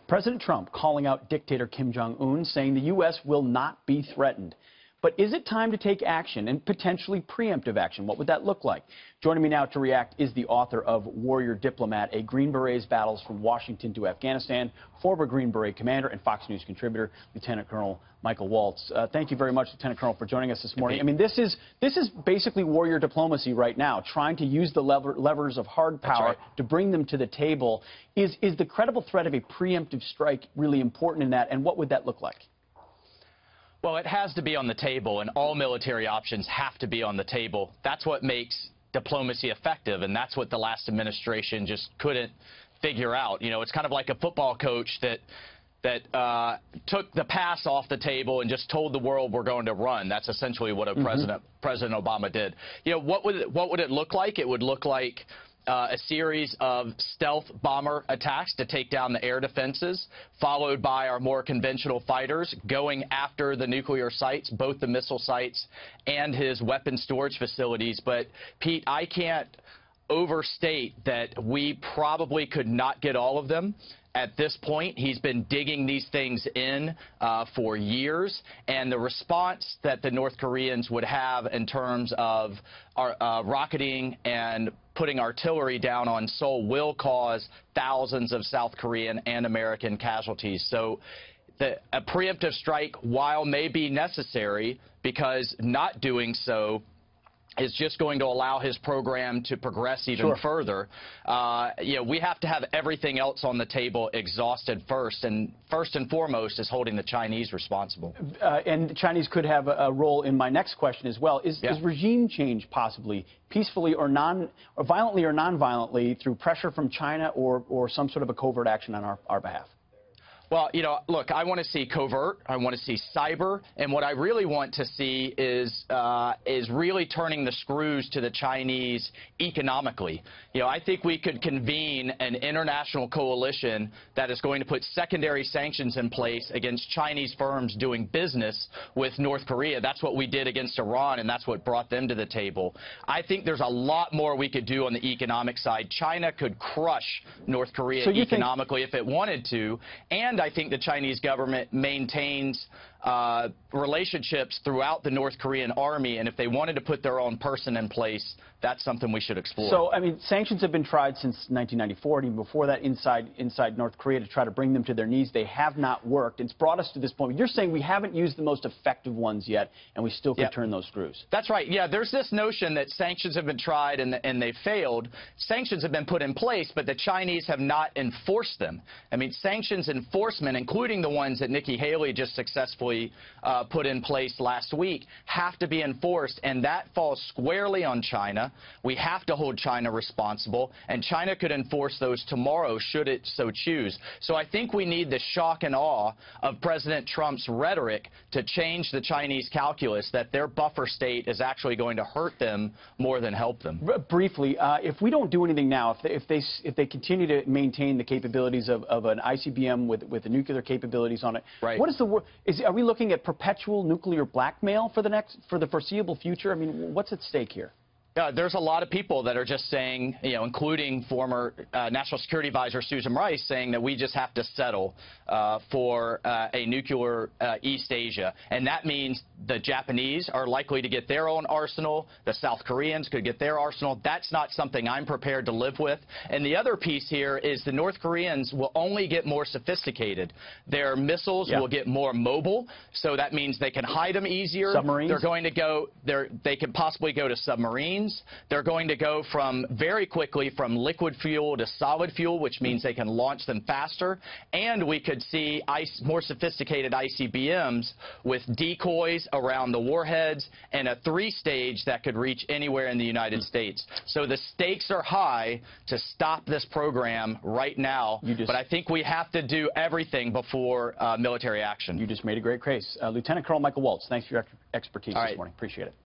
President Trump calling out dictator Kim Jong-un, saying the U.S. will not be threatened. But is it time to take action, and potentially preemptive action? What would that look like? Joining me now to react is the author of Warrior Diplomat, a Green Beret's Battles from Washington to Afghanistan, former Green Beret commander and Fox News contributor, Lieutenant Colonel Michael Waltz. Thank you very much, Lieutenant Colonel, for joining us this morning. I mean, this is basically warrior diplomacy right now, trying to use the levers of hard power to bring them to the table. Is the credible threat of a preemptive strike really important in that, and what would that look like? Well, it has to be on the table, and all military options have to be on the table. That's what makes diplomacy effective, and that's what the last administration just couldn't figure out. You know, it's kind of like a football coach that took the pass off the table and just told the world we're going to run. That's essentially what President Obama did. You know, what would it look like? It would look like a series of stealth bomber attacks to take down the air defenses, followed by our more conventional fighters going after the nuclear sites, both the missile sites and his weapon storage facilities. But, Pete, I can't overstate that we probably could not get all of them. At this point, he's been digging these things in for years, and the response that the North Koreans would have in terms of rocketing and putting artillery down on Seoul will cause thousands of South Korean and American casualties. So a preemptive strike, while may be necessary, because not doing so is just going to allow his program to progress even further. You know, we have to have everything else on the table exhausted first and foremost is holding the Chinese responsible. And the Chinese could have a role in my next question as well. Is regime change possibly peacefully or violently or non-violently through pressure from China or some sort of a covert action on our behalf? Well, you know, look, I want to see covert, I want to see cyber, and what I really want to see is really turning the screws to the Chinese economically. You know, I think we could convene an international coalition that is going to put secondary sanctions in place against Chinese firms doing business with North Korea. That's what we did against Iran, and that's what brought them to the table. I think there's a lot more we could do on the economic side. China could crush North Korea economically if it wanted to, and I think the Chinese government maintains relationships throughout the North Korean army, and if they wanted to put their own person in place, that's something we should explore. So, I mean, sanctions have been tried since 1994, and even before that inside North Korea to try to bring them to their knees. They have not worked. It's brought us to this point. You're saying we haven't used the most effective ones yet, and we still could turn those screws. That's right. Yeah, there's this notion that sanctions have been tried and they failed. Sanctions have been put in place, but the Chinese have not enforced them. I mean, sanctions enforcement, including the ones that Nikki Haley just successfully put in place last week, have to be enforced, and that falls squarely on China. We have to hold China responsible, and China could enforce those tomorrow should it so choose. So I think we need the shock and awe of President Trump's rhetoric to change the Chinese calculus that their buffer state is actually going to hurt them more than help them. Briefly, if we don't do anything now, if they continue to maintain the capabilities of an ICBM with the nuclear capabilities on it, what is are we looking at perpetual nuclear blackmail for the foreseeable future? I mean, what's at stake here? There's a lot of people that are just saying, you know, including former National Security Advisor Susan Rice, saying that we just have to settle for a nuclear East Asia. And that means the Japanese are likely to get their own arsenal. The South Koreans could get their arsenal. That's not something I'm prepared to live with. And the other piece here is the North Koreans will only get more sophisticated. Their missiles will get more mobile, so that means they can hide them easier. Submarines? They're going to go, they can possibly go to submarines. They're going to go very quickly from liquid fuel to solid fuel, which means they can launch them faster. And we could see more sophisticated ICBMs with decoys around the warheads and a 3-stage that could reach anywhere in the United States. So the stakes are high to stop this program right now, but I think we have to do everything before military action. You just made a great case. Lieutenant Colonel Michael Waltz, thanks for your expertise this morning. Appreciate it.